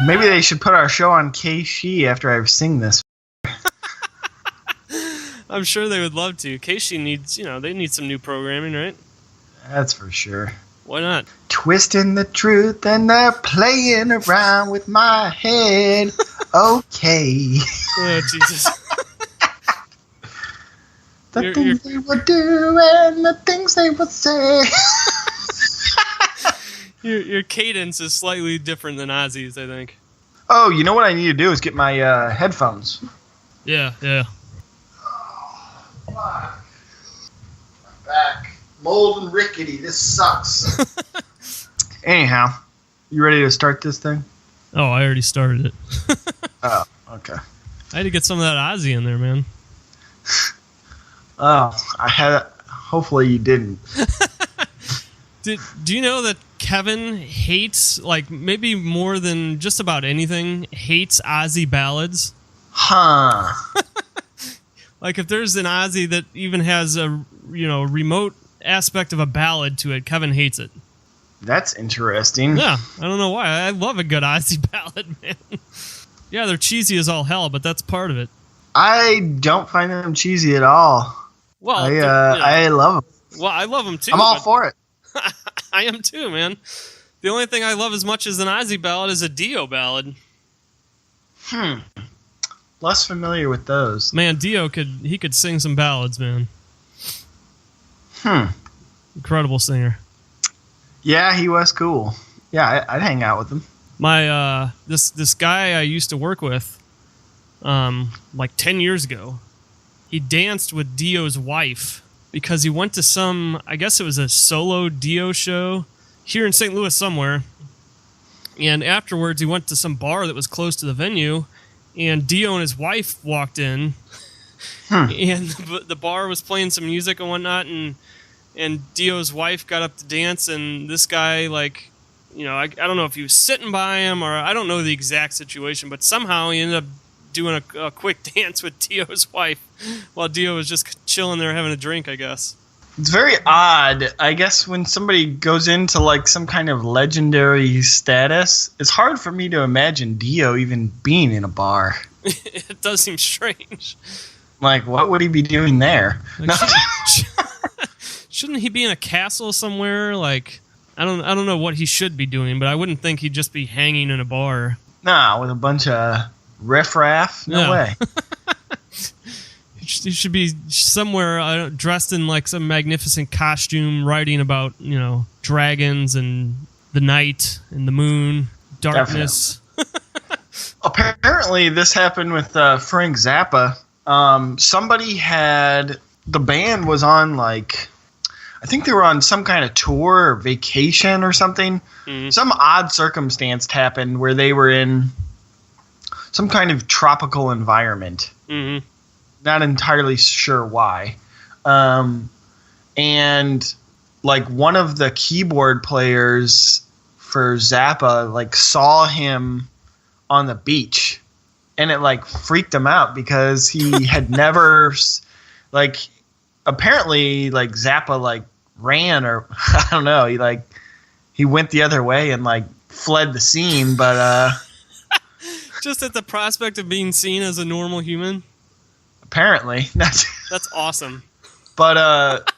Maybe they should put our show on KC after I sing this. I'm sure they would love to. KC needs, they need some new programming, right? That's for sure. Why not? Twisting the truth and they're playing around with my head. Okay. Oh, Jesus. The things they would do and the things they would say. Your cadence is slightly different than Ozzy's, I think. Oh, you know what I need to do is get my headphones. Yeah. Oh, fuck. I'm back. Mold and rickety. This sucks. Anyhow, you ready to start this thing? Oh, I already started it. Oh, okay. I had to get some of that Ozzy in there, man. Oh, I had. Hopefully you didn't. Do you know that Kevin hates, like, maybe more than just about anything, hates Ozzy ballads? Huh. Like, if there's an Ozzy that even has a, remote aspect of a ballad to it, Kevin hates it. That's interesting. Yeah, I don't know why. I love a good Ozzy ballad, man. Yeah, they're cheesy as all hell, but that's part of it. I don't find them cheesy at all. Well, I love them. Well, I love them too. I'm all for it. I am too, man. The only thing I love as much as an Ozzy ballad is a Dio ballad. Less familiar with those. Man, Dio could sing some ballads, man. Incredible singer. Yeah, he was cool. Yeah, I'd hang out with him. My this guy I used to work with, like 10 years ago, he danced with Dio's wife because he went to some, I guess it was a solo Dio show here in St. Louis somewhere. And afterwards, he went to some bar that was close to the venue, and Dio and his wife walked in, and the bar was playing some music and whatnot, and Dio's wife got up to dance, and this guy, like, I don't know if he was sitting by him, or I don't know the exact situation, but somehow he ended up doing a quick dance with Dio's wife while Dio was just chilling there having a drink, I guess. It's very odd. I guess when somebody goes into like some kind of legendary status, it's hard for me to imagine Dio even being in a bar. It does seem strange. Like, what would he be doing there? Like, shouldn't he be in a castle somewhere? Like, I don't know what he should be doing, but I wouldn't think he'd just be hanging in a bar. Nah, with a bunch of riffraff? No way. He should be somewhere dressed in like some magnificent costume, writing about, dragons and the night and the moon, darkness. Apparently, this happened with Frank Zappa. The band was on like, I think they were on some kind of tour or vacation or something. Mm-hmm. Some odd circumstance happened where they were in some kind of tropical environment. Mm-hmm. Not entirely sure why. And like one of the keyboard players for Zappa like saw him on the beach, and it like freaked him out because he had never like, apparently like Zappa like ran, or I don't know, he went the other way and like fled the scene, but just at the prospect of being seen as a normal human. Apparently. That's awesome. But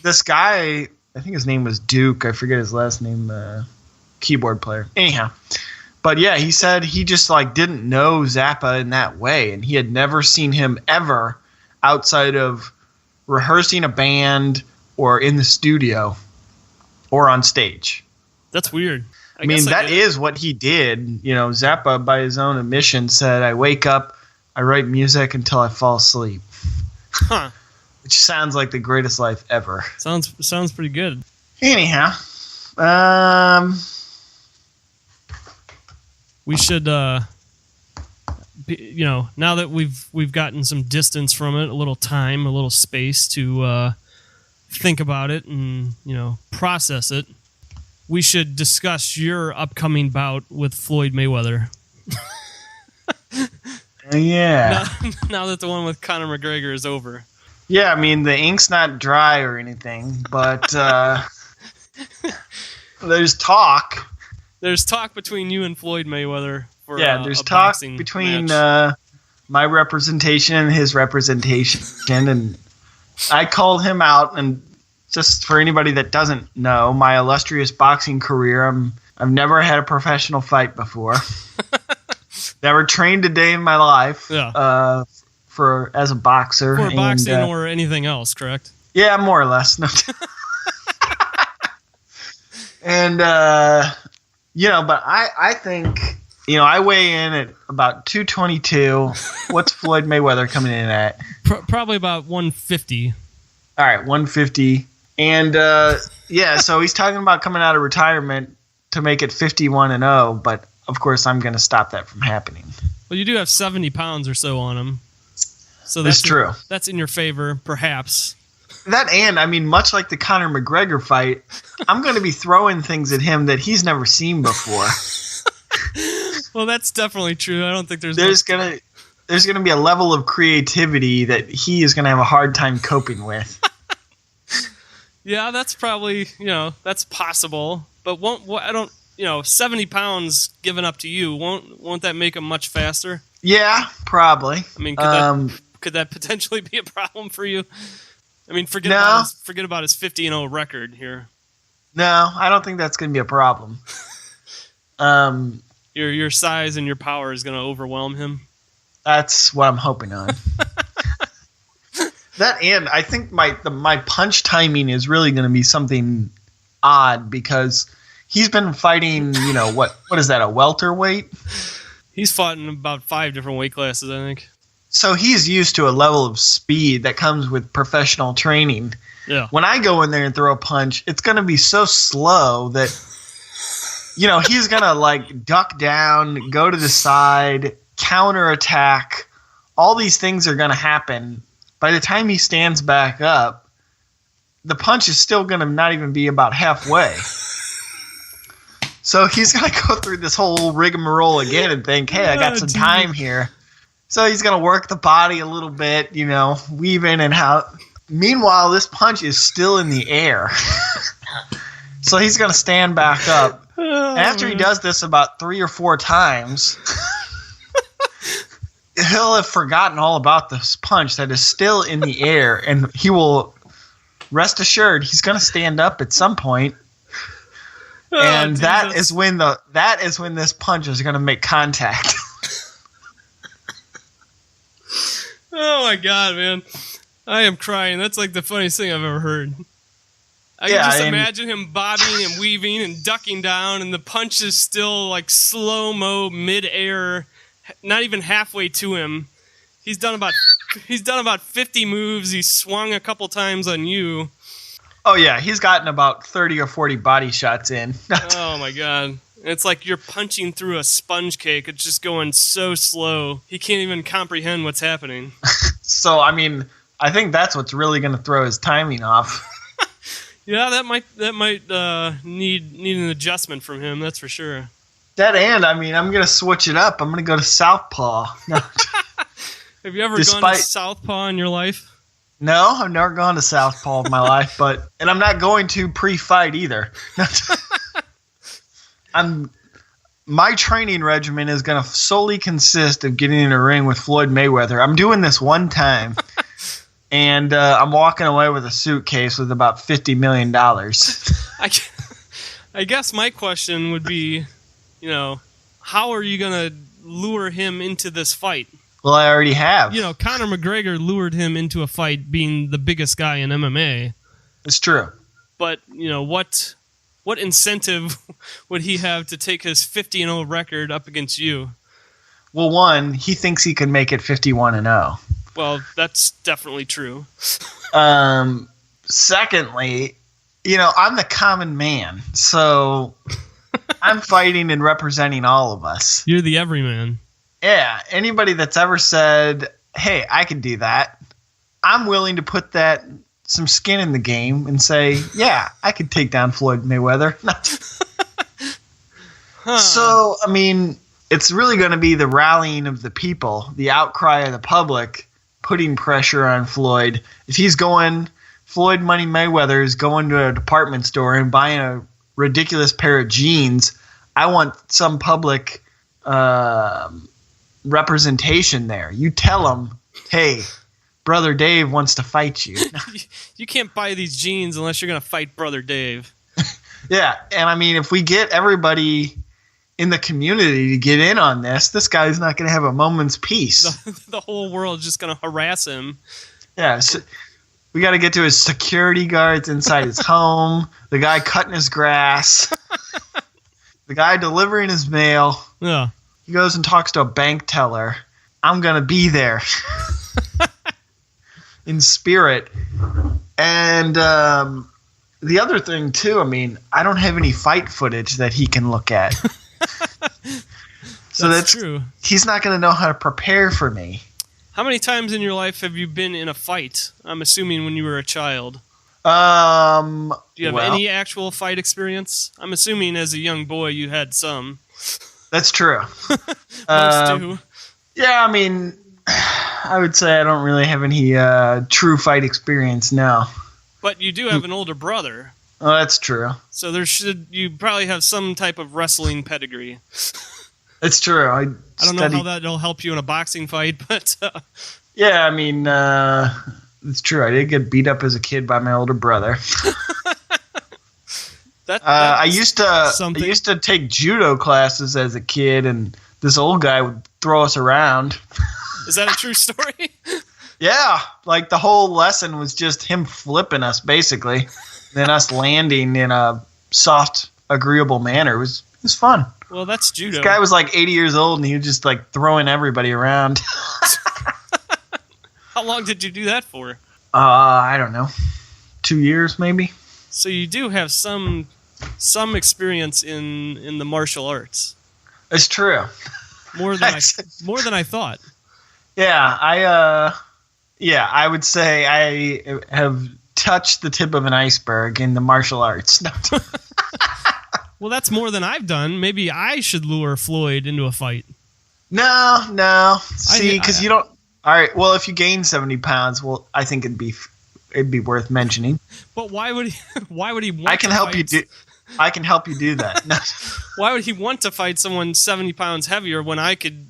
this guy, I think his name was Duke. I forget his last name. Keyboard player. Anyhow. But yeah, he said he just like didn't know Zappa in that way. And he had never seen him ever outside of rehearsing a band or in the studio or on stage. That's weird. I mean, that is what he did. Zappa, by his own admission, said, I wake up, I write music until I fall asleep. Huh. Which sounds like the greatest life ever. Sounds pretty good. Anyhow, we should, now that we've gotten some distance from it, a little time, a little space to think about it and process it, we should discuss your upcoming bout with Floyd Mayweather. Yeah. Now that the one with Conor McGregor is over. Yeah, I mean, the ink's not dry or anything, but there's talk. There's talk between you and Floyd Mayweather for there's a talk boxing between match. my representation and his representation, and I called him out. And just for anybody that doesn't know, my illustrious boxing career, I've never had a professional fight before. Never trained a day in my life. Yeah. As a boxer. For boxing or anything else, correct? Yeah, more or less. No. And but I think, I weigh in at about 222. What's Floyd Mayweather coming in at? Probably about 150. All right, 150. And so he's talking about coming out of retirement to make it 51-0, but of course I'm going to stop that from happening. Well, you do have 70 pounds or so on him. So that's true. That's in your favor, perhaps. That, and much like the Conor McGregor fight, I'm going to be throwing things at him that he's never seen before. Well, that's definitely true. I don't think there's gonna be a level of creativity that he is going to have a hard time coping with. Yeah, that's probably, that's possible. But 70 pounds given up to you, won't that make him much faster? Yeah, probably. Could that potentially be a problem for you? Forget about his 50-0 record here. No, I don't think that's going to be a problem. Your size and your power is going to overwhelm him. That's what I'm hoping on. That, and I think my punch timing is really going to be something odd because he's been fighting. What is that? A welterweight? He's fought in about 5 different weight classes, I think. So he's used to a level of speed that comes with professional training. Yeah. When I go in there and throw a punch, it's going to be so slow that, he's going to duck down, go to the side, counterattack. All these things are going to happen. By the time he stands back up, the punch is still going to not even be about halfway. So he's going to go through this whole rigmarole again and think, hey, I got some time here. So he's going to work the body a little bit, weave in and out. Meanwhile, this punch is still in the air. So he's going to stand back up. And after he does this about 3 or 4 times, he'll have forgotten all about this punch that is still in the air. And he will, rest assured, he's going to stand up at some point. And that is when this punch is going to make contact. Oh my God, man. I am crying. That's like the funniest thing I've ever heard. I can just imagine him bobbing and weaving and ducking down, and the punch is still like slow-mo, mid-air, not even halfway to him. He's done about 50 moves. He's swung a couple times on you. Oh, yeah. He's gotten about 30 or 40 body shots in. Oh, my God. It's like you're punching through a sponge cake. It's just going so slow. He can't even comprehend what's happening. So, I think that's what's really going to throw his timing off. Yeah, that might need an adjustment from him. That's for sure. That and, I'm going to switch it up. I'm going to go to southpaw. Have you ever gone to southpaw in your life? No, I've never gone to southpaw in my life, and I'm not going to pre-fight either. My training regimen is going to solely consist of getting in a ring with Floyd Mayweather. I'm doing this one time, and I'm walking away with a suitcase with about $50 million. I guess my question would be, how are you going to lure him into this fight? Well, I already have. Conor McGregor lured him into a fight being the biggest guy in MMA. It's true. But, what incentive would he have to take his 50-0 record up against you? Well, one, he thinks he can make it 51-0. Well, that's definitely true. Secondly, I'm the common man, so I'm fighting and representing all of us. You're the everyman. Yeah, anybody that's ever said, hey, I can do that, I'm willing to put some skin in the game and say, yeah, I could take down Floyd Mayweather. So, it's really going to be the rallying of the people, the outcry of the public, putting pressure on Floyd. If Floyd Money Mayweather is going to a department store and buying a ridiculous pair of jeans, I want some public representation there. You tell him, hey, Brother Dave wants to fight you. You can't buy these jeans unless you're going to fight Brother Dave. Yeah, and I mean, if we get everybody in the community to get in on this guy's not going to have a moment's peace. The whole world is just going to harass him. Yeah, so we got to get to his security guards inside his home, the guy cutting his grass, the guy delivering his mail. Yeah. He goes and talks to a bank teller. I'm going to be there in spirit. And the other thing, too, I mean, I don't have any fight footage that he can look at. So that's true. He's not going to know how to prepare for me. How many times in your life have you been in a fight? I'm assuming when you were a child. Do you have any actual fight experience? I'm assuming as a young boy you had some. That's true. Most do. Yeah, I mean, I would say I don't really have any true fight experience now. But you do have an older brother. Oh, that's true. So you probably have some type of wrestling pedigree. It's true. I don't know how that'll help you in a boxing fight, but yeah, I mean, it's true. I did get beat up as a kid by my older brother. I used to take judo classes as a kid, and this old guy would throw us around. Is that a true story? Yeah, like the whole lesson was just him flipping us, basically, then us landing in a soft, agreeable manner. It was fun. Well, that's judo. This guy was like 80 years old, and he was just like throwing everybody around. How long did you do that for? I don't know, 2 years maybe. So you do have some experience in the martial arts. It's true. More than I thought. Yeah, I would say I have touched the tip of an iceberg in the martial arts. Well, that's more than I've done. Maybe I should lure Floyd into a fight. No. See, because you don't. All right. Well, if you gain 70 pounds, well, I think it'd be worth mentioning. But why would he? Why would he want? I can help you do that. No. Why would he want to fight someone 70 pounds heavier when I could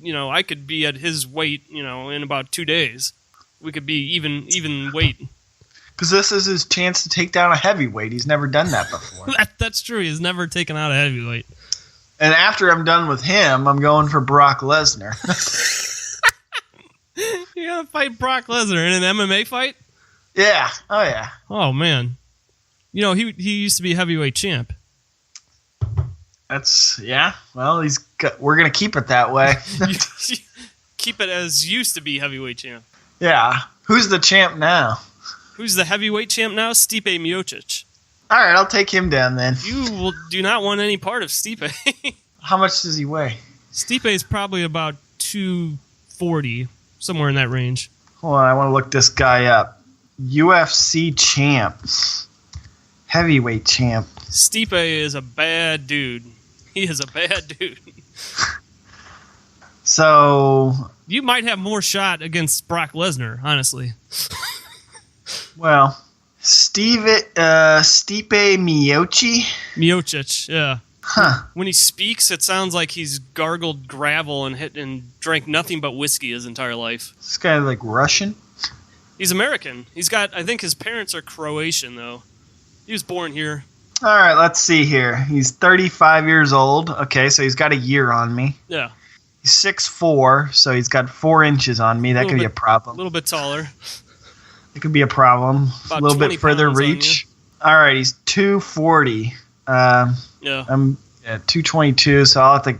be at his weight, in about 2 days? We could be even weight. Because this is his chance to take down a heavyweight. He's never done that before. That's true. He's never taken out a heavyweight. And after I'm done with him, I'm going for Brock Lesnar. You're going to fight Brock Lesnar in an MMA fight? Yeah. Oh, yeah. Oh, man. He used to be heavyweight champ. Yeah. Well, we're going to keep it that way. Keep it as used to be heavyweight champ. Yeah. Who's the champ now? Who's the heavyweight champ now? Stipe Miocic. All right, I'll take him down then. You do not want any part of Stipe. How much does he weigh? Stipe is probably about 240, somewhere in that range. Hold on, I want to look this guy up. UFC champ. Heavyweight champ. Stipe is a bad dude. He is a bad dude. So... You might have more shot against Brock Lesnar, honestly. Well, Stipe Miocic, yeah. Huh. When he speaks, it sounds like he's gargled gravel and drank nothing but whiskey his entire life. This guy like Russian? He's American. I think his parents are Croatian, though. He was born here. All right, let's see here. He's 35 years old. Okay, so he's got a year on me. Yeah. He's 6'4", so he's got 4 inches on me. That could be a problem. A little bit taller. It could be a problem. About a little bit further reach. All right, he's 240. Yeah. I'm at 222, so I'll have to...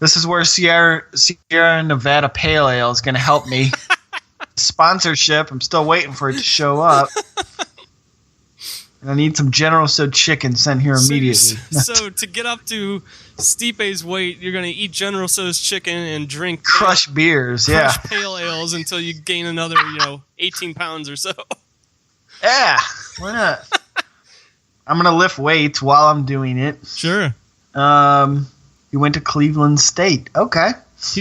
This is where Sierra Nevada Pale Ale is going to help me. Sponsorship. I'm still waiting for it to show up. And I need some General Tso chicken sent here immediately. So to get up to Stipe's weight, you're going to eat General Tso's chicken and drink crush beers, yeah. Crush pale ales until you gain another, 18 pounds or so. Yeah, why not? I'm going to lift weights while I'm doing it. Sure. He went to Cleveland State. Okay.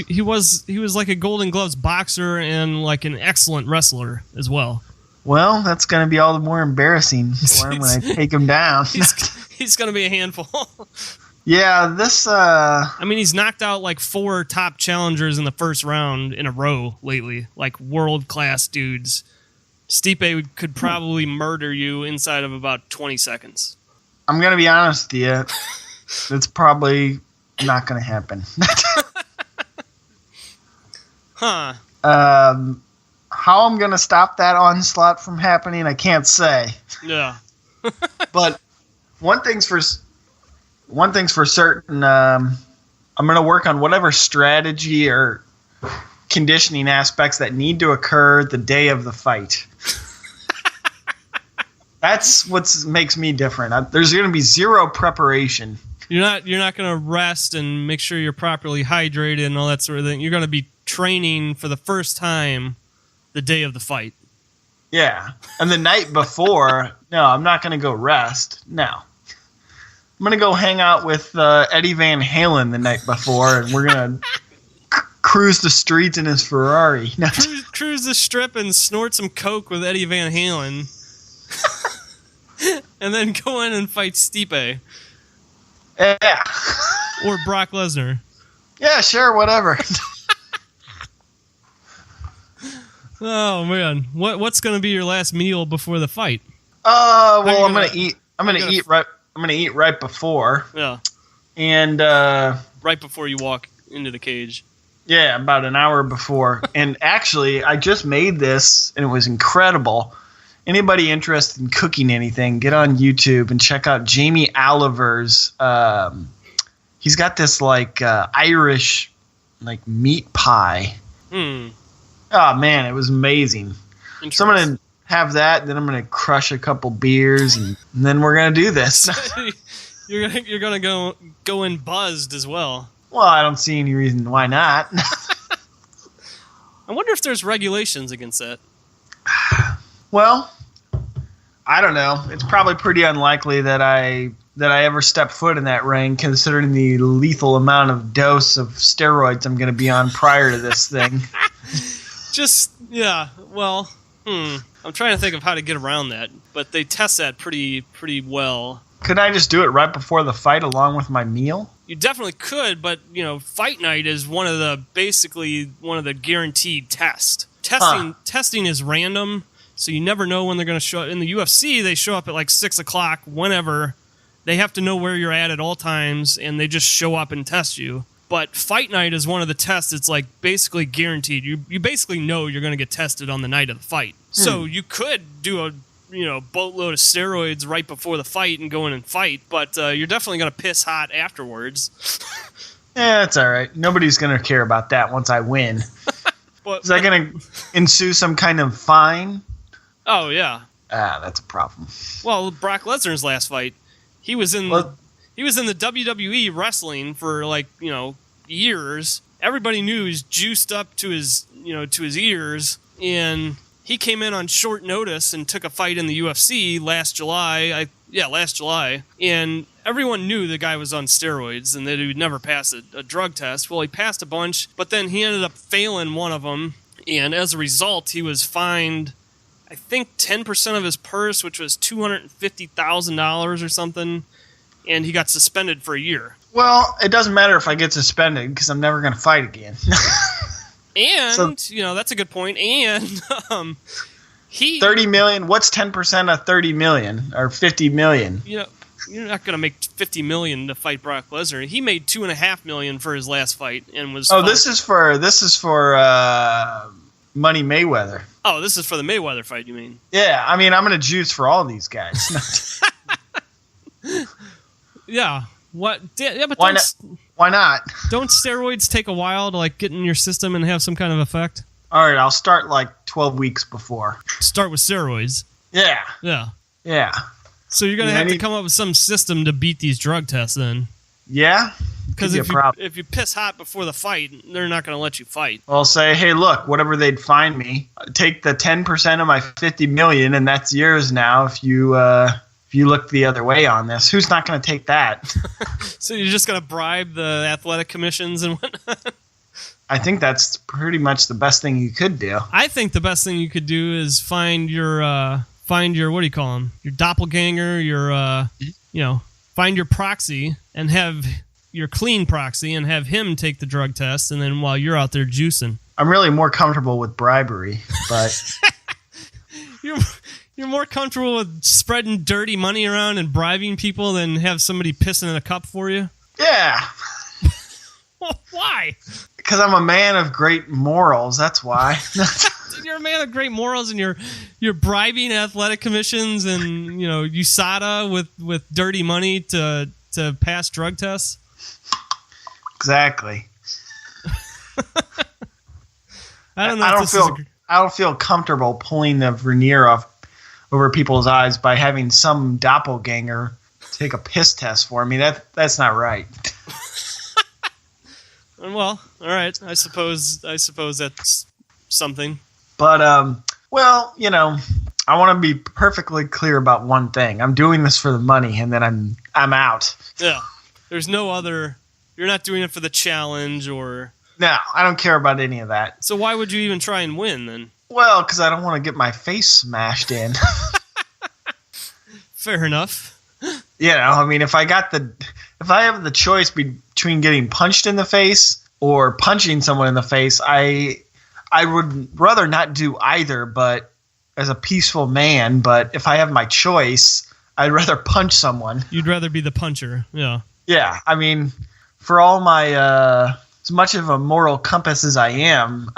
He was like a Golden Gloves boxer and like an excellent wrestler as well. Well, that's going to be all the more embarrassing for him when I take him down. He's going to be a handful. Yeah, this. I mean, he's knocked out like 4 top challengers in the first round in a row lately, like world-class dudes. Stipe could probably murder you inside of about 20 seconds. I'm going to be honest with you. It's probably not going to happen. Huh. How I'm going to stop that onslaught from happening, I can't say. Yeah. But one thing's for certain. I'm going to work on whatever strategy or conditioning aspects that need to occur the day of the fight. That's what makes me different. There's going to be zero preparation. You're not going to rest and make sure you're properly hydrated and all that sort of thing. You're going to be training for the first time the day of the fight. Yeah. And the night before, no, I'm not going to go rest. No. I'm going to go hang out with Eddie Van Halen the night before, and we're going to cruise the streets in his Ferrari. Cruise the strip and snort some coke with Eddie Van Halen. And then go in and fight Stipe. Yeah. Or Brock Lesnar. Yeah, sure, whatever. Oh man, what's going to be your last meal before the fight? Well, I'm going to eat. I'm going to eat right before. Yeah. And right before you walk into the cage. Yeah, about an hour before. And actually, I just made this, and it was incredible. Anybody interested in cooking anything, get on YouTube and check out Jamie Oliver's. He's got this Irish meat pie. Oh man, it was amazing. So I'm gonna have that, then I'm gonna crush a couple beers, and then we're gonna do this. you're gonna go in buzzed as well. Well, I don't see any reason why not. I wonder if there's regulations against that. Well, I don't know. It's probably pretty unlikely that I ever step foot in that ring, considering the lethal amount of dose of steroids I'm going to be on prior to this thing. Well, I'm trying to think of how to get around that, but they test that pretty well. Could I just do it right before the fight along with my meal? You definitely could, but fight night is one of the guaranteed tests. Testing is random. So you never know when they're going to show up. In the UFC, they show up at 6 o'clock whenever. They have to know where you're at all times, and they just show up and test you. But fight night is one of the tests. It's basically guaranteed. You basically know you're going to get tested on the night of the fight. So you could do a boatload of steroids right before the fight and go in and fight, but you're definitely going to piss hot afterwards. Yeah, that's all right. Nobody's going to care about that once I win. Is that going to ensue some kind of fine? Oh, yeah. That's a problem. Well, Brock Lesnar's last fight, he was in the WWE wrestling for years. Everybody knew he was juiced up to his ears, and he came in on short notice and took a fight in the UFC last July. Last July, and everyone knew the guy was on steroids and that he would never pass a drug test. Well, he passed a bunch, but then he ended up failing one of them, and as a result, he was fined, I think, 10% of his purse, which was $250,000 or something, and he got suspended for a year. Well, it doesn't matter if I get suspended because I'm never going to fight again. And, that's a good point. And 30 million, what's 10% of 30 million or 50 million? You're not going to make 50 million to fight Brock Lesnar. He made $2.5 million for his last fight and was fined. This is for Money Mayweather. Oh, this is for the Mayweather fight, you mean? Yeah, I mean, I'm going to juice for all these guys. Yeah. What? Yeah, but why not? Don't steroids take a while to get in your system and have some kind of effect? All right, I'll start 12 weeks before. Start with steroids. Yeah. Yeah. Yeah. So you're gonna have to come up with some system to beat these drug tests, then. Yeah. Because if you piss hot before the fight, they're not gonna let you fight. I'll say, hey, look, whatever they'd fine me, take the 10% of my 50 million, and that's yours now. If you look the other way on this, who's not going to take that? So you're just going to bribe the athletic commissions and whatnot? I think that's pretty much the best thing you could do. I think the best thing you could do is find your what do you call him? Your doppelganger, your find your proxy and have your clean proxy and have him take the drug test, and then while you're out there juicing. I'm really more comfortable with bribery, but you're more comfortable with spreading dirty money around and bribing people than have somebody pissing in a cup for you? Yeah. Well, why? Because I'm a man of great morals. That's why. You're a man of great morals, and you're bribing athletic commissions and USADA with dirty money to pass drug tests. Exactly. I don't know. I don't feel comfortable pulling the veneer off over people's eyes by having some doppelganger take a piss test for me. That's not right. Well, all right. I suppose that's something. But well, I want to be perfectly clear about one thing. I'm doing this for the money, and then I'm out. Yeah. There's no other. You're not doing it for the challenge or. No, I don't care about any of that. So why would you even try and win then? Well, because I don't want to get my face smashed in. Fair enough. I mean, if I have the choice between getting punched in the face or punching someone in the face, I would rather not do either, but as a peaceful man. But if I have my choice, I'd rather punch someone. You'd rather be the puncher, yeah. Yeah, I mean, for all my as much of a moral compass as I am,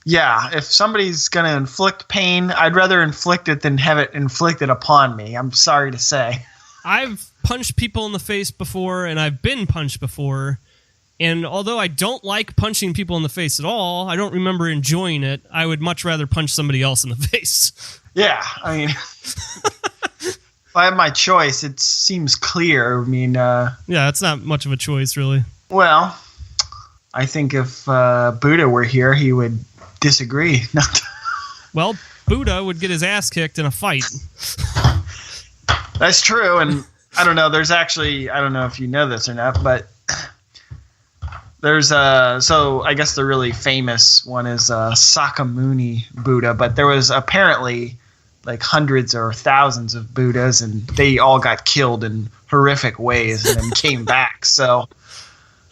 if somebody's going to inflict pain, I'd rather inflict it than have it inflicted upon me. I'm sorry to say. I've punched people in the face before, and I've been punched before. And although I don't like punching people in the face at all, I don't remember enjoying it. I would much rather punch somebody else in the face. Yeah, I mean, if I have my choice, it seems clear. I mean, yeah, it's not much of a choice, really. Well, I think if Buddha were here, he would disagree. Well, Buddha would get his ass kicked in a fight. That's true, and I don't know. There's actually, I don't know if you know this or not, but there's so I guess the really famous one is Sakyamuni Buddha, but there was apparently like hundreds or thousands of Buddhas, and they all got killed in horrific ways and then came back. So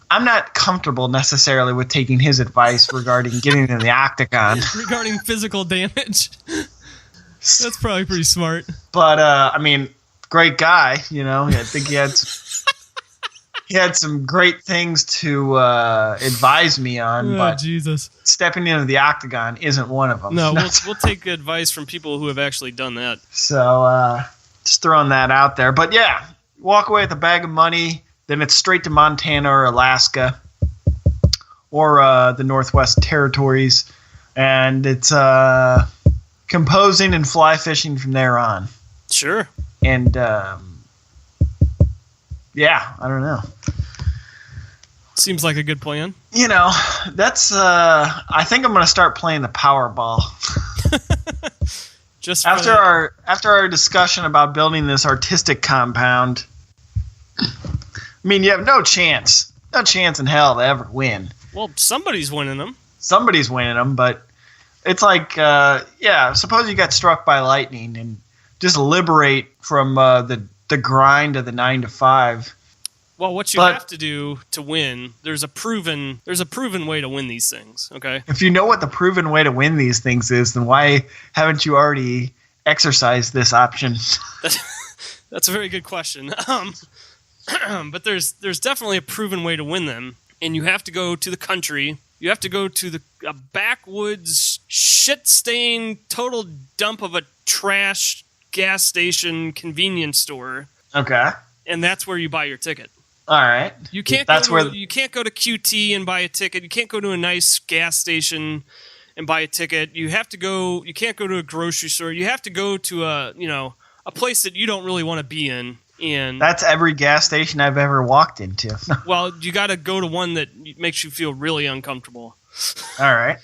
I'm not comfortable necessarily with taking his advice regarding getting in the octagon. Regarding physical damage. That's probably pretty smart. But I mean, great guy, I think he had some great things to advise me on, but Jesus. Stepping into the octagon isn't one of them. No, we'll take advice from people who have actually done that. So just throwing that out there. But yeah, walk away with a bag of money, then it's straight to Montana or Alaska or the Northwest Territories, and it's composing and fly fishing from there on. Sure. And yeah, I don't know. Seems like a good plan. That's I think I'm going to start playing the Powerball. Just after our discussion about building this artistic compound. I mean, you have no chance in hell to ever win. Well, somebody's winning them. Somebody's winning them, but it's like, suppose you got struck by lightning and just liberate from the grind of the 9 to 5. Well, what you have to do to win, there's a proven way to win these things, okay? If you know what the proven way to win these things is, then why haven't you already exercised this option? That's a very good question. But there's definitely a proven way to win them, and you have to go to the country. You have to go to a backwoods, shit-stained, total dump of a trash gas station convenience store. Okay. And that's where you buy your ticket. All right. You can't go to QT and buy a ticket. You can't go to a nice gas station and buy a ticket. You can't go to a grocery store. You have to go to a place that you don't really want to be in. And that's every gas station I've ever walked into. Well, you got to go to one that makes you feel really uncomfortable. All right.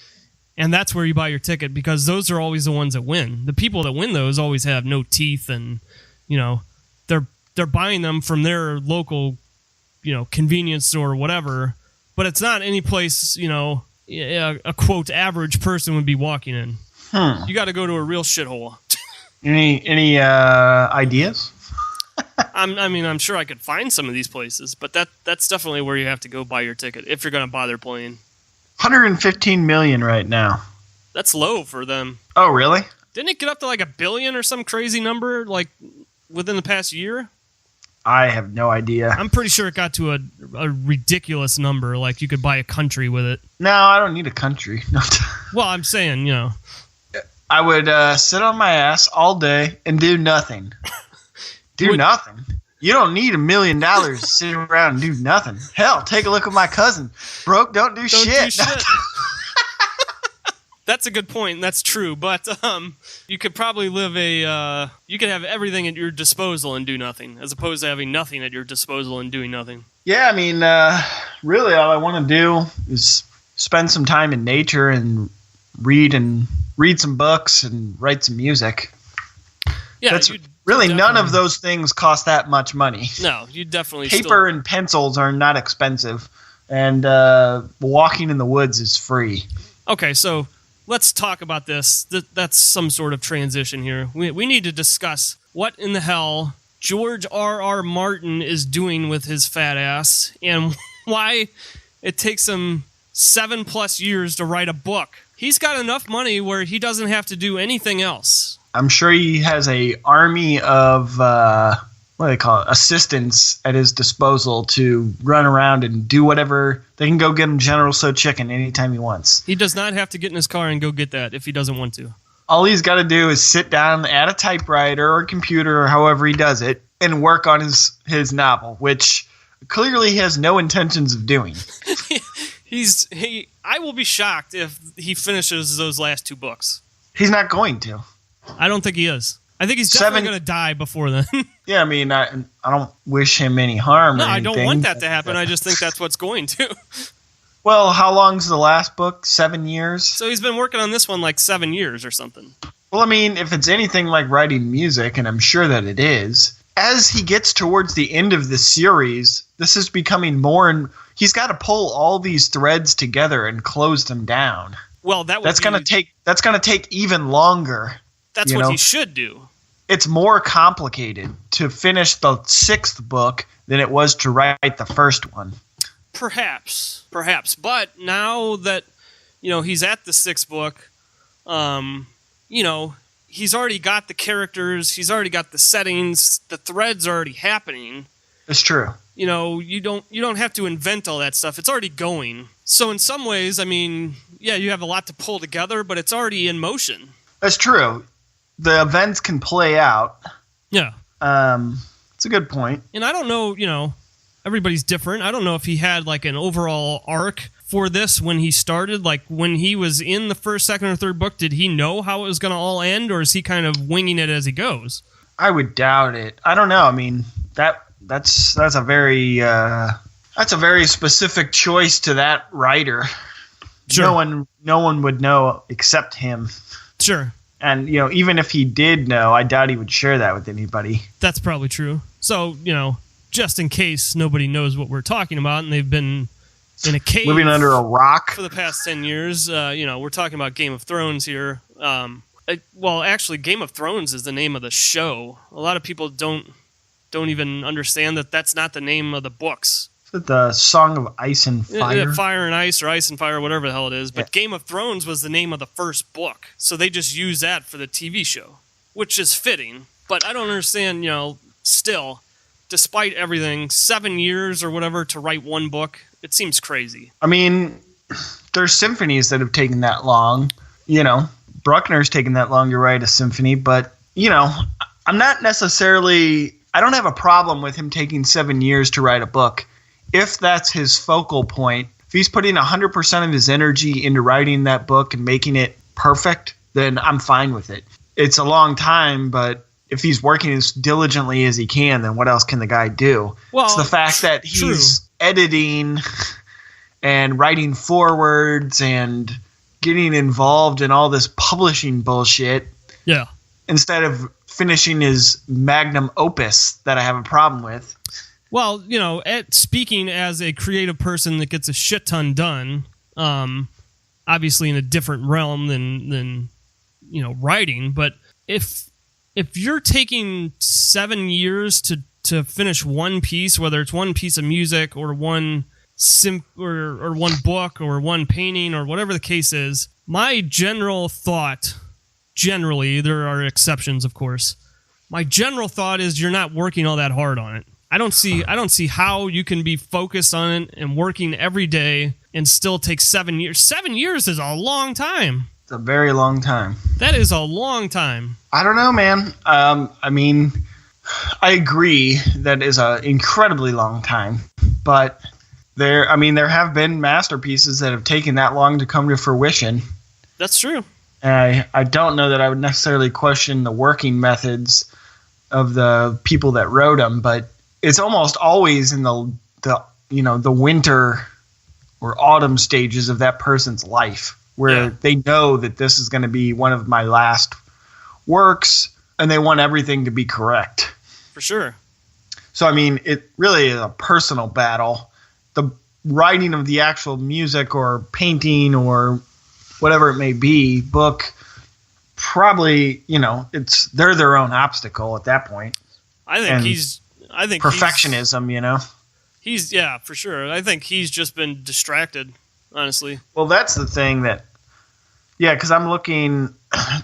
And that's where you buy your ticket, because those are always the ones that win. The people that win those always have no teeth, and they're buying them from their local, convenience store or whatever. But it's not any place a quote average person would be walking in. You got to go to a real shithole. Any ideas? I'm sure I could find some of these places, but that's definitely where you have to go buy your ticket if you're going to bother playing. 115 million right now. That's low for them. Oh, really? Didn't it get up to like $1 billion or some crazy number like within the past year? I have no idea. I'm pretty sure it got to a ridiculous number. Like you could buy a country with it. No, I don't need a country. Well, I'm saying, you know. I would sit on my ass all day and do nothing. Nothing. You don't need $1 million to sit around and do nothing. Hell, take a look at my cousin. Broke, don't do shit. That's a good point, and that's true. But you could probably you could have everything at your disposal and do nothing, as opposed to having nothing at your disposal and doing nothing. Yeah, I mean, really, all I want to do is spend some time in nature and read some books and write some music. Yeah, that's really none of those things cost that much money. No, you definitely paper and pencils are not expensive, and walking in the woods is free. Okay, so let's talk about this. That's some sort of transition here. We need to discuss what in the hell George R.R. Martin is doing with his fat ass and why it takes him 7+ years to write a book. He's got enough money where he doesn't have to do anything else. I'm sure he has a army of what do they call it, assistants at his disposal to run around and do whatever. They can go get him General Tso chicken anytime he wants. He does not have to get in his car and go get that if he doesn't want to. All he's got to do is sit down at a typewriter or computer or however he does it and work on his novel, which clearly he has no intentions of doing. I will be shocked if he finishes those last 2 books. He's not going to. I don't think he is. I think he's definitely going to die before then. Yeah, I mean, I don't wish him any harm. No, or anything. I don't want that to happen. I just think that's what's going to. Well, how long's the last book? 7 years? So he's been working on this one like 7 years or something. Well, I mean, if it's anything like writing music, and I'm sure that it is, as he gets towards the end of the series, this is becoming more and he's got to pull all these threads together and close them down. Well, that's going to take even longer. That's what he should do. It's more complicated to finish the 6th book than it was to write the first one. Perhaps. But now that, he's at the 6th book, he's already got the characters, he's already got the settings, the threads are already happening. It's true. You don't have to invent all that stuff. It's already going. So in some ways, I mean, yeah, you have a lot to pull together, but it's already in motion. That's true. The events can play out. Yeah. It's a good point. And I don't know, everybody's different. I don't know if he had like an overall arc for this when he started. Like when he was in the first, second, or third book, did he know how it was going to all end, or is he kind of winging it as he goes? I would doubt it. I don't know. I mean, that's a very specific choice to that writer. Sure. No one would know except him. Sure. And, even if he did know, I doubt he would share that with anybody. That's probably true. So, just in case nobody knows what we're talking about and they've been in a cave living under a rock for the past 10 years, we're talking about Game of Thrones here. Actually, Game of Thrones is the name of the show. A lot of people don't even understand that that's not the name of the books. Is it the Song of Ice and Fire? Yeah, Fire and Ice or Ice and Fire, whatever the hell it is. But yeah. Game of Thrones was the name of the first book. So they just use that for the TV show, which is fitting. But I don't understand, still, despite everything, 7 years or whatever to write one book, it seems crazy. I mean, there's symphonies that have taken that long. Bruckner's taken that long to write a symphony. But, I'm not necessarily... I don't have a problem with him taking 7 years to write a book. If that's his focal point, if he's putting 100% of his energy into writing that book and making it perfect, then I'm fine with it. It's a long time, but if he's working as diligently as he can, then what else can the guy do? Well, it's the fact that he's editing and writing forwards and getting involved in all this publishing bullshit. Yeah. Instead of finishing his magnum opus that I have a problem with. Well, speaking as a creative person that gets a shit ton done, obviously in a different realm than writing, but if you're taking 7 years to to finish one piece, whether it's one piece of music or one or one book or one painting or whatever the case is, my general thought, generally, there are exceptions, of course, my general thought is you're not working all that hard on it. I don't see how you can be focused on it and working every day and still take 7 years. 7 years is a long time. It's a very long time. That is a long time. I don't know, man. I mean, I agree that is an incredibly long time, but there have been masterpieces that have taken that long to come to fruition. That's true. And I don't know that I would necessarily question the working methods of the people that wrote them, but it's almost always in the winter or autumn stages of that person's life where they know that this is going to be one of my last works and they want everything to be correct. For sure. So, I mean, it really is a personal battle. The writing of the actual music or painting or whatever it may be, book, probably, they're their own obstacle at that point. I think perfectionism, He's for sure. I think he's just been distracted, honestly. Well, that's the thing because I'm looking,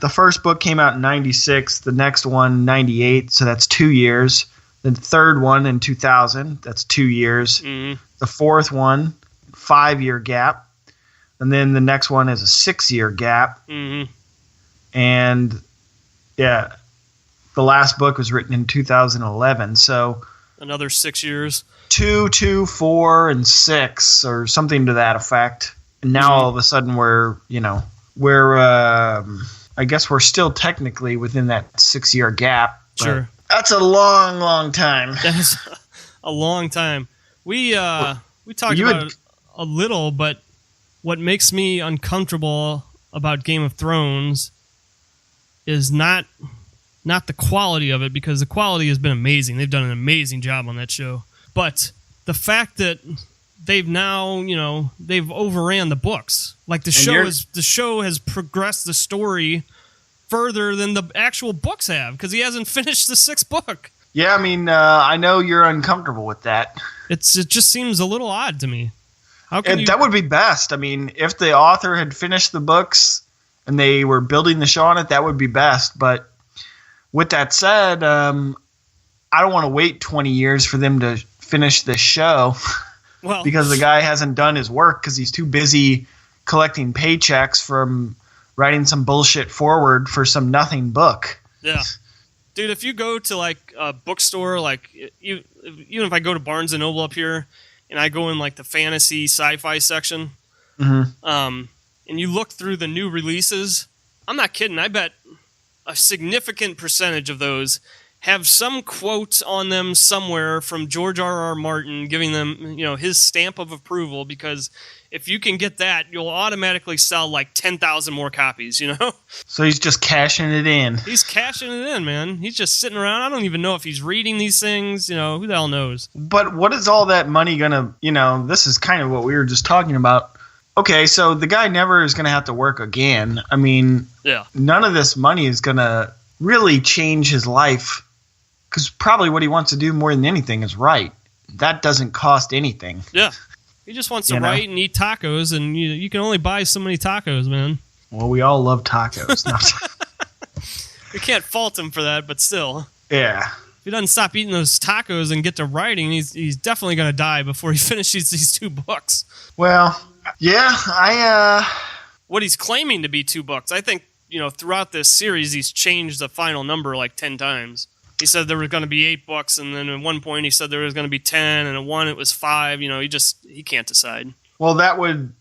the first book came out in 96, the next one 98, so that's 2 years. The third one in 2000, that's 2 years. Mm-hmm. The fourth one, 5-year gap. And then the next one is a 6-year gap. Mm-hmm. And the last book was written in 2011, so another 6 years. 2, 2, 4, and 6, or something to that effect. And now all of a sudden we're I guess we're still technically within that 6-year gap. Sure. That's a long, long time. That is a long time. We talked about it a little, but what makes me uncomfortable about Game of Thrones is not the quality of it, because the quality has been amazing. They've done an amazing job on that show. But the fact that they've now, they've overran the books. Like the show has progressed the story further than the actual books have, because he hasn't finished the 6th book. Yeah, I mean, I know you're uncomfortable with that. It just seems a little odd to me. That would be best. I mean, if the author had finished the books and they were building the show on it, that would be best. But with that said, I don't want to wait 20 years for them to finish this show because the guy hasn't done his work because he's too busy collecting paychecks from writing some bullshit forward for some nothing book. Yeah. Dude, if you go to like a bookstore, like even if I go to Barnes & Noble up here and I go in like the fantasy sci-fi section, and you look through the new releases, I'm not kidding. I bet a significant percentage of those have some quote on them somewhere from George R.R. Martin giving them, his stamp of approval, because if you can get that, you'll automatically sell like 10,000 more copies, So he's just cashing it in. He's cashing it in, man. He's just sitting around. I don't even know if he's reading these things. Who the hell knows? But what is all that money going to, this is kind of what we were just talking about. Okay, so the guy never is going to have to work again. I mean, none of this money is going to really change his life, because probably what he wants to do more than anything is write. That doesn't cost anything. Yeah. He just wants to write and eat tacos, and you can only buy so many tacos, man. Well, we all love tacos. We can't fault him for that, but still. Yeah. If he doesn't stop eating those tacos and get to writing, he's definitely going to die before he finishes these 2 books. Well, yeah, what he's claiming to be 2 books, I think, throughout this series, he's changed the final number like 10 times. He said there were going to be 8 books, and then at one point he said there was going to be 10, and at one it was 5. He can't decide. Well, that would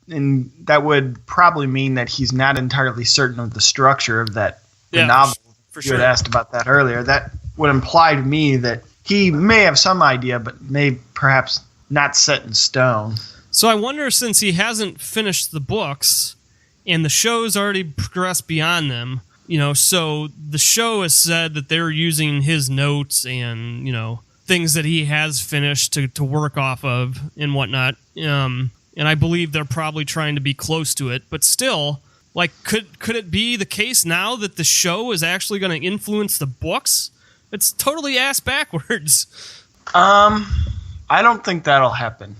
probably mean that he's not entirely certain of the structure of the novel. For sure. You had asked about that earlier. That would imply to me that he may have some idea, but may perhaps not set in stone. So I wonder, since he hasn't finished the books, and the show's already progressed beyond them, so the show has said that they're using his notes and, things that he has finished to work off of and whatnot. And I believe they're probably trying to be close to it. But still, like, could it be the case now that the show is actually going to influence the books? It's totally ass backwards. I don't think that'll happen.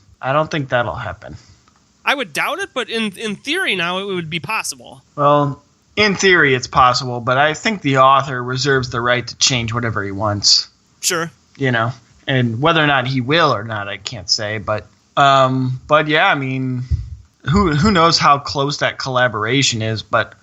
I would doubt it, but in theory now it would be possible. Well, in theory it's possible, but I think the author reserves the right to change whatever he wants. Sure. And whether or not he will or not, I can't say. But yeah, I mean, who knows how close that collaboration is? But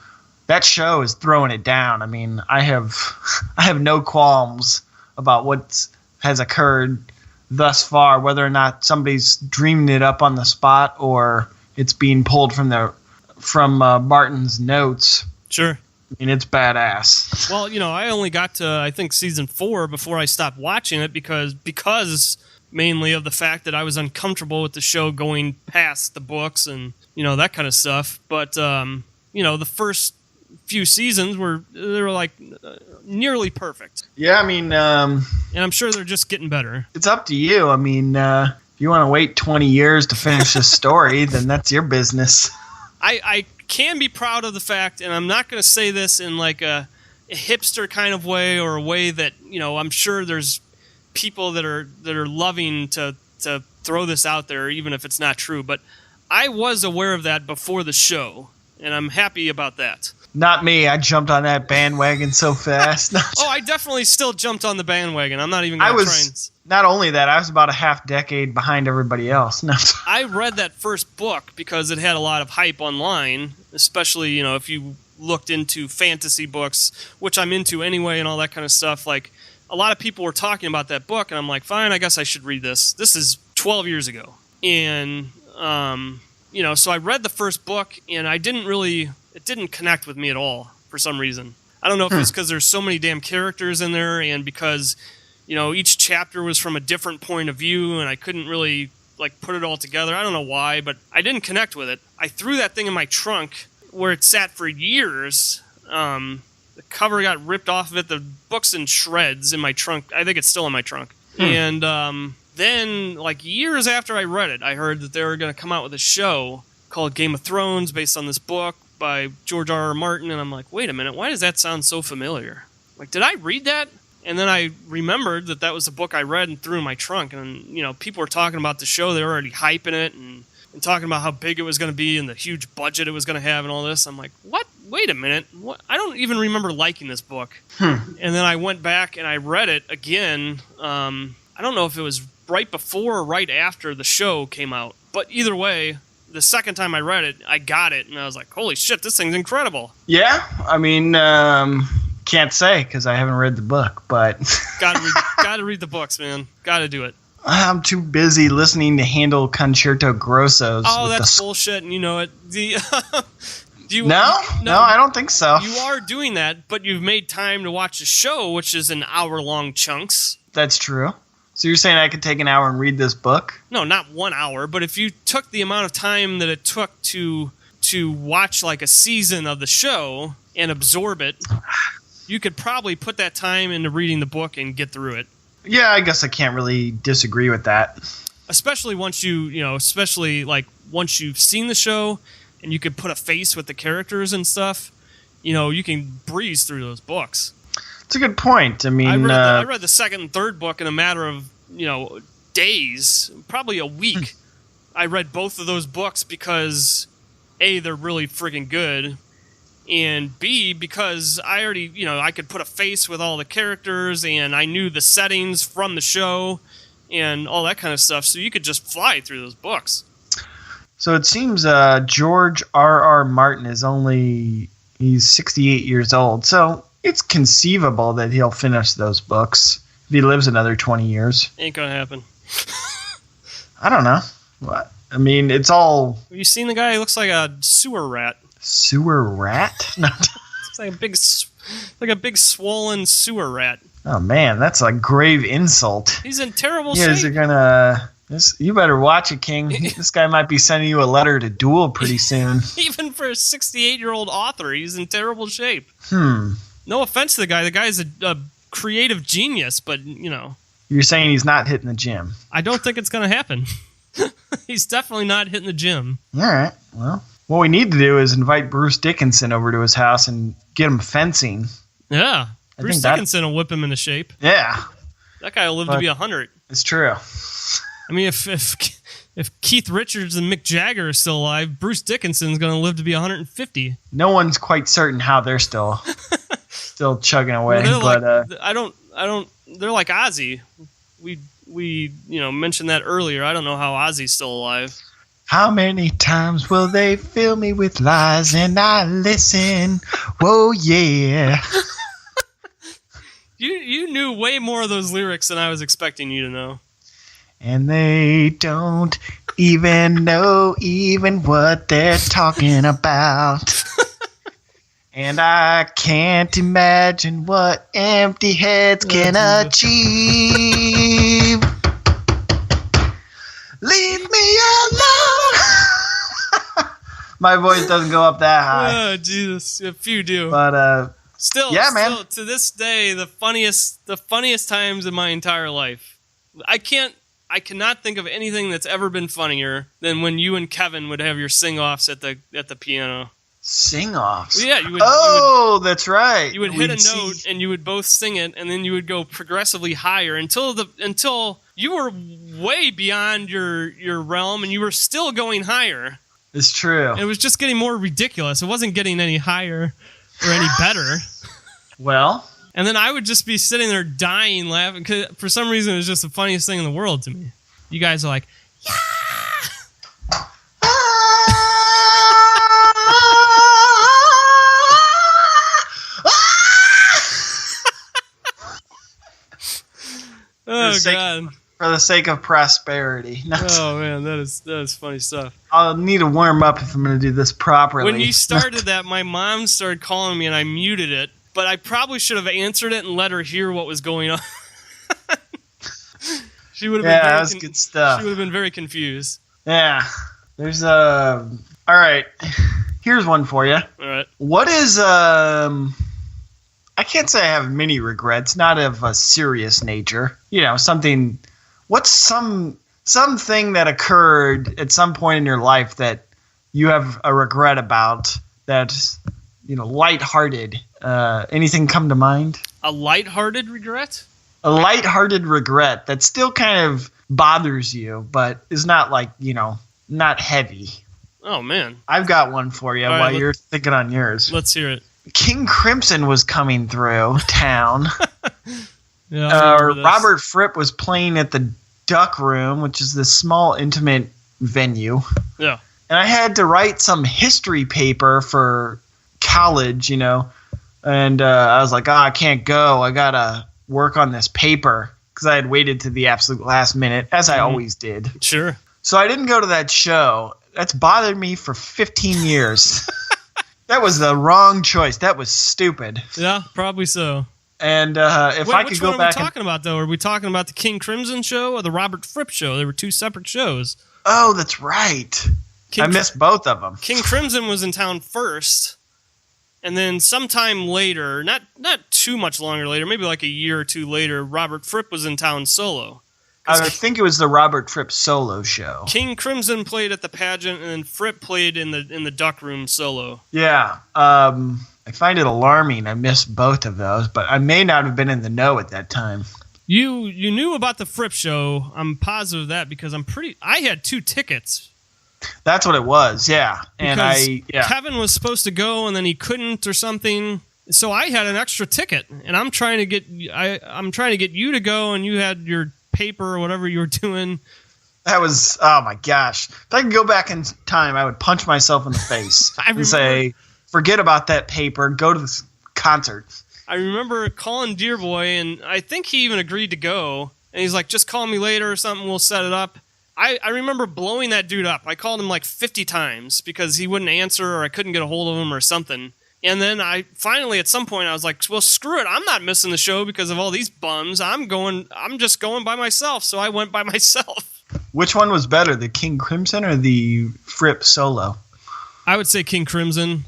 that show is throwing it down. I mean, I have no qualms about what has occurred thus far, whether or not somebody's dreaming it up on the spot or it's being pulled from Martin's notes. Sure. I mean, it's badass. Well, I only got to, I think, season 4 before I stopped watching it because mainly of the fact that I was uncomfortable with the show going past the books and, that kind of stuff. But, the first few seasons were like nearly perfect. Yeah, I mean... and I'm sure they're just getting better. It's up to you. I mean, if you want to wait 20 years to finish this story, then that's your business. I can be proud of the fact, and I'm not going to say this in like a hipster kind of way or a way that, I'm sure there's people that are loving to throw this out there, even if it's not true. But I was aware of that before the show, and I'm happy about that. Not me. I jumped on that bandwagon so fast. Oh, I definitely still jumped on the bandwagon. I'm not even going to try and... Not only that, I was about a half decade behind everybody else. No. I read that first book because it had a lot of hype online, especially, if you looked into fantasy books, which I'm into anyway and all that kind of stuff. Like, a lot of people were talking about that book, and I'm like, fine, I guess I should read this. This is 12 years ago. And, so I read the first book, and it didn't connect with me at all for some reason. I don't know if it's because there's so many damn characters in there and because, each chapter was from a different point of view and I couldn't really, put it all together. I don't know why, but I didn't connect with it. I threw that thing in my trunk where it sat for years. The cover got ripped off of it. The book's in shreds in my trunk. I think it's still in my trunk. And then, years after I read it, I heard that they were going to come out with a show called Game of Thrones based on this book by George R.R. Martin, and I'm like, wait a minute, why does that sound so familiar? Did I read that? And then I remembered that was a book I read and threw in my trunk, and, people were talking about the show, they were already hyping it, and talking about how big it was going to be and the huge budget it was going to have and all this. I'm like, what? Wait a minute. What? I don't even remember liking this book. And then I went back and I read it again. I don't know if it was right before or right after the show came out, but either way, the second time I read it, I got it, and I was like, holy shit, this thing's incredible. Yeah, I mean, can't say, because I haven't read the book, but... gotta read the books, man. Gotta do it. I'm too busy listening to Handel Concerto Grossos. Oh, that's bullshit, and you know it. No, I don't think so. You are doing that, but you've made time to watch a show, which is in hour-long chunks. That's true. So you're saying I could take an hour and read this book? No, not 1 hour, but if you took the amount of time that it took to watch a season of the show and absorb it, you could probably put that time into reading the book and get through it. Yeah, I guess I can't really disagree with that. Especially once once you've seen the show and you could put a face with the characters and stuff, you can breeze through those books. It's a good point. I mean, I read the second and third book in a matter of, days, probably a week. I read both of those books because A, they're really friggin' good, and B, because I already, I could put a face with all the characters, and I knew the settings from the show, and all that kind of stuff, so you could just fly through those books. So it seems George R.R. Martin he's 68 years old, so it's conceivable that he'll finish those books if he lives another 20 years. Ain't gonna happen. I don't know. What? I mean, it's all... Have you seen the guy? He looks like a sewer rat. Sewer rat? No. It's like a big swollen sewer rat. Oh, man, that's a grave insult. He's in terrible shape. You guys are gonna... You better watch it, King. This guy might be sending you a letter to duel pretty soon. Even for a 68-year-old author, he's in terrible shape. No offense to the guy. The guy's a creative genius, but, You're saying he's not hitting the gym. I don't think it's going to happen. He's definitely not hitting the gym. All right. Well, what we need to do is invite Bruce Dickinson over to his house and get him fencing. Yeah. Bruce Dickinson will whip him into shape. Yeah. That guy will live to be 100. It's true. I mean, if Keith Richards and Mick Jagger are still alive, Bruce Dickinson's going to live to be 150. No one's quite certain how they're still chugging away. Well, but I don't. They're like Ozzy. We mentioned that earlier. I don't know how Ozzy's still alive. How many times will they fill me with lies and I listen? Whoa, yeah. You knew way more of those lyrics than I was expecting you to know. And they don't even know even what they're talking about. And I can't imagine what empty heads can achieve. Leave me alone. My voice doesn't go up that high. Oh, Jesus. A few do. But, Still, man. To this day, the funniest times in my entire life. I cannot think of anything that's ever been funnier than when you and Kevin would have your sing-offs at the piano. Sing-offs? Well, yeah, you would. That's right. You would hit a note, and you would both sing it, and then you would go progressively higher until you were way beyond your realm, and you were still going higher. It's true. It was just getting more ridiculous. It wasn't getting any higher or any better. Well, and then I would just be sitting there dying laughing because for some reason it was just the funniest thing in the world to me. You guys are like, yeah. Oh God! For the sake of prosperity. Oh man, that is funny stuff. I'll need to warm up if I'm going to do this properly. When you started that, my mom started calling me and I muted it, but I probably should have answered it and let her hear what was going on. She would have been that was good stuff. She would have been very confused. Yeah. There's all right. Here's one for you. All right. What is I can't say I have many regrets, not of a serious nature. Something. What's something that occurred at some point in your life that you have a regret about? That's lighthearted. Anything come to mind? A lighthearted regret? A lighthearted regret that still kind of bothers you, but is not not heavy. Oh man, I've got one for you while you're thinking on yours. Let's hear it. King Crimson was coming through town. Yeah, Robert Fripp was playing at the Duck Room, which is this small, intimate venue. Yeah. And I had to write some history paper for college, and I was like, I can't go. I got to work on this paper because I had waited to the absolute last minute, as I always did. Sure. So I didn't go to that show. That's bothered me for 15 years. That was the wrong choice. That was stupid. Yeah, probably so. And if I could go back, which one are we talking about though? Are we talking about the King Crimson show or the Robert Fripp show? They were two separate shows. Oh, that's right. I missed both of them. King Crimson was in town first, and then sometime later, not too much longer later, maybe like a year or two later, Robert Fripp was in town solo. I think it was the Robert Fripp solo show. King Crimson played at the pageant, and then Fripp played in the Duck Room solo. Yeah. I find it alarming. I missed both of those, but I may not have been in the know at that time. You knew about the Fripp show. I'm positive of that because I had 2 tickets. That's what it was, yeah. Because Kevin was supposed to go, and then he couldn't or something. So I had an extra ticket, and I'm trying to get you to go, and you had your paper or whatever you were doing. That was, oh my gosh. If I could go back in time, I would punch myself in the face and say, forget about that paper, go to this concert. I remember calling Dear Boy, and I think he even agreed to go. And he's like, just call me later or something, we'll set it up. I remember blowing that dude up. I called him like 50 times because he wouldn't answer or I couldn't get a hold of him or something. And then I finally, at some point, I was like, well, screw it. I'm not missing the show because of all these bums. I'm just going by myself. So I went by myself. Which one was better, the King Crimson or the Fripp solo? I would say King Crimson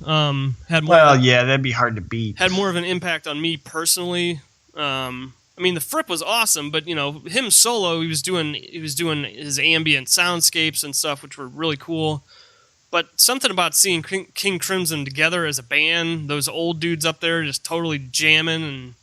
had more. Well, yeah, that'd be hard to beat. Had more of an impact on me personally. I mean, the Fripp was awesome, but him solo, he was doing his ambient soundscapes and stuff, which were really cool. But something about seeing King Crimson together as a band, those old dudes up there just totally jamming, and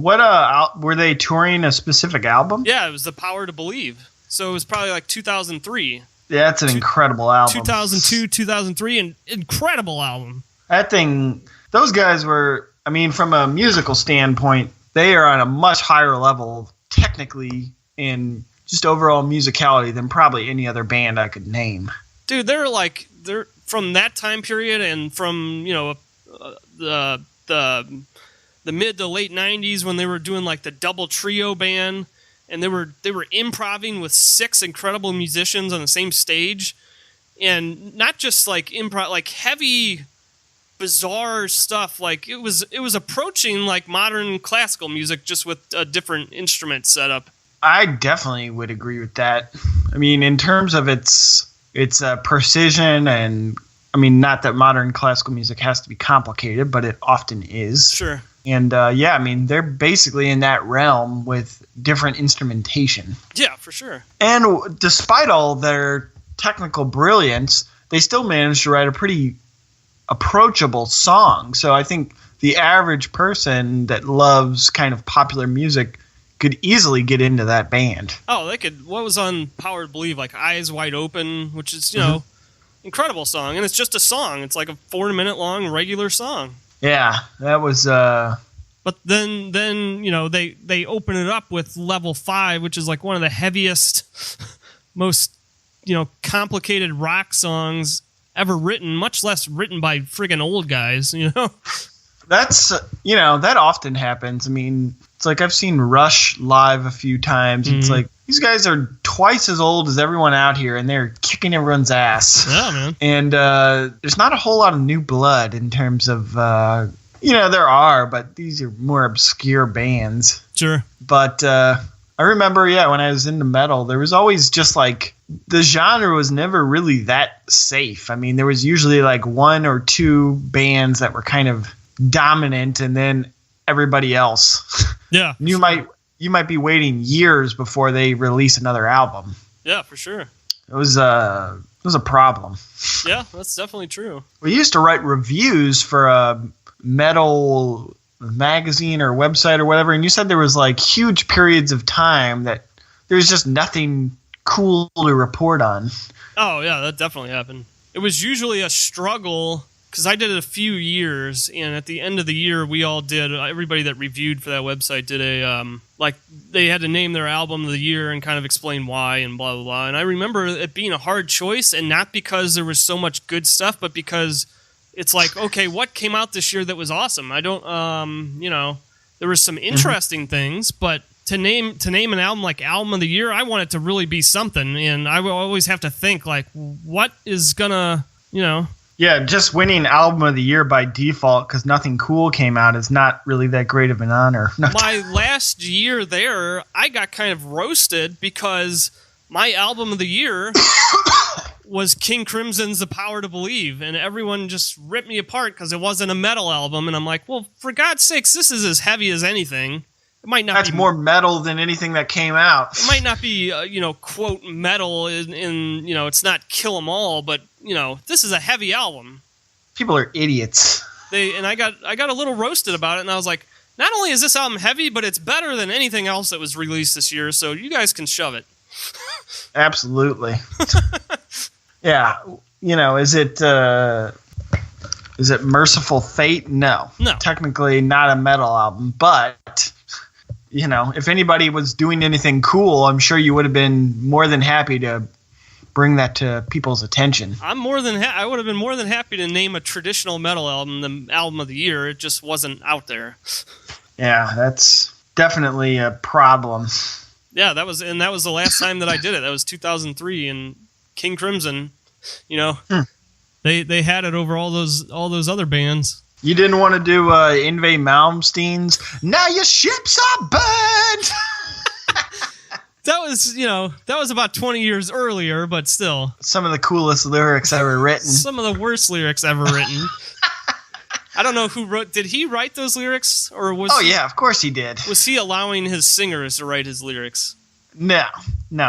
what were they touring a specific album? Yeah, it was The Power to Believe. So it was probably like 2003. Yeah, that's an incredible album. 2002, 2003, an incredible album. That thing, those guys were, I mean, from a musical standpoint, they are on a much higher level technically in just overall musicality than probably any other band I could name. Dude, they're from that time period and from, the mid to late 90s when they were doing like the double trio band and they were improvising with 6 incredible musicians on the same stage, and not just like improv, like heavy bizarre stuff. Like it was approaching like modern classical music just with a different instrument setup. I definitely would agree with that. I mean, in terms of its precision, and I mean, not that modern classical music has to be complicated, but it often is. Sure. And I mean, they're basically in that realm with different instrumentation. Yeah, for sure. And despite all their technical brilliance, they still managed to write a pretty approachable song. So I think the average person that loves kind of popular music could easily get into that band. Oh, they could. What was on Power to Believe? Like Eyes Wide Open, which is, incredible song. And it's just a song. It's like a 4-minute long regular song. Yeah, that was... But then they open it up with Level 5, which is like one of the heaviest, most, complicated rock songs ever written, much less written by friggin' old guys, That's, that often happens. I mean, it's like I've seen Rush live a few times. Mm-hmm. It's like, these guys are twice as old as everyone out here, and they're kicking everyone's ass. Yeah, man. And there's not a whole lot of new blood in terms of, there are, but these are more obscure bands. Sure. But I remember, when I was into metal, there was always just like, the genre was never really that safe. I mean, there was usually like 1 or 2 bands that were kind of dominant, and then everybody else. Yeah. You might be waiting years before they release another album. Yeah, for sure. It was a problem. Yeah, that's definitely true. We used to write reviews for a metal magazine or website or whatever, and you said there was like huge periods of time that there was just nothing cool to report on. Oh, yeah, that definitely happened. It was usually a struggle, because I did it a few years, and at the end of the year, we all did, everybody that reviewed for that website did they had to name their album of the year and kind of explain why and blah, blah, blah. And I remember it being a hard choice, and not because there was so much good stuff, but because it's like, okay, what came out this year that was awesome? I don't, there were some interesting things, but to name an album like Album of the Year, I want it to really be something, and I will always have to think, like, what is gonna, Yeah, just winning Album of the Year by default because nothing cool came out is not really that great of an honor. My last year there, I got kind of roasted because my Album of the Year was King Crimson's The Power to Believe, and everyone just ripped me apart because it wasn't a metal album, and I'm like, well, for God's sakes, this is as heavy as anything. It might not. That's be more metal than anything that came out. It might not be, quote metal in it's not Kill 'Em All, but this is a heavy album. People are idiots. I got a little roasted about it, and I was like, not only is this album heavy, but it's better than anything else that was released this year. So you guys can shove it. Absolutely. Yeah, is it Merciful Fate? No, technically not a metal album, but. If anybody was doing anything cool, I'm sure you would have been more than happy to bring that to people's attention. I would have been more than happy to name a traditional metal album the Album of the Year. It just wasn't out there. Yeah, that's definitely a problem. Yeah, that was the last time that I did it. That was 2003, and King Crimson, they had it over all those other bands. You didn't want to do Yngwie Malmsteen's "Now Your Ships Are Burned." That was about 20 years earlier, but still. Some of the coolest lyrics ever written. Some of the worst lyrics ever written. I don't know who wrote. Did he write those lyrics, or was? Oh yeah, of course he did. Was he allowing his singers to write his lyrics? No,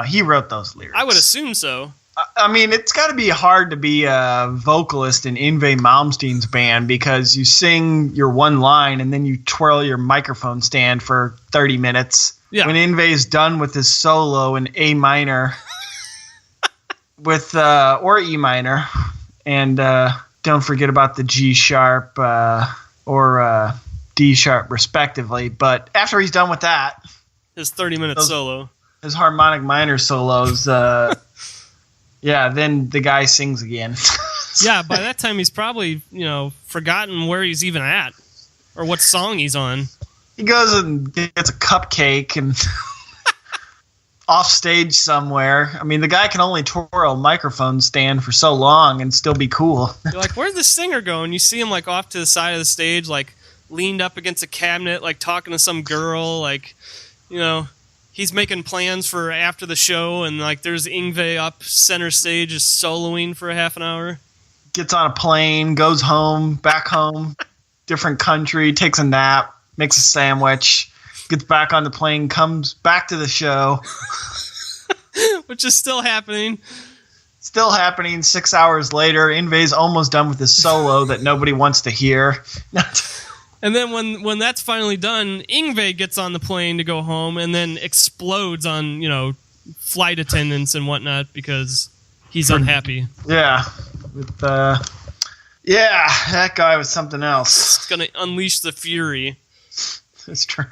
he wrote those lyrics. I would assume so. I mean, it's got to be hard to be a vocalist in Yngwie Malmsteen's band because you sing your one line and then you twirl your microphone stand for 30 minutes. Yeah. When Yngwie's done with his solo in A minor or E minor, and don't forget about the G sharp or D sharp respectively. But after he's done with that, his 30-minute solo, his harmonic minor solos. Yeah, then the guy sings again. Yeah, by that time he's probably, forgotten where he's even at or what song he's on. He goes and gets a cupcake and off stage somewhere. I mean, the guy can only twirl a microphone stand for so long and still be cool. You're like, where's the singer going? You see him like off to the side of the stage, like leaned up against a cabinet, like talking to some girl, like, he's making plans for after the show, and like there's Yngwie up center stage just soloing for a half an hour. Gets on a plane, goes home, back home, different country, takes a nap, makes a sandwich, gets back on the plane, comes back to the show. Which is still happening. Still happening 6 hours later. Yngwie's almost done with his solo that nobody wants to hear. And then when that's finally done, Yngwie gets on the plane to go home and then explodes on, flight attendants and whatnot because he's unhappy. Yeah. That guy was something else. It's going to unleash the fury. It's true.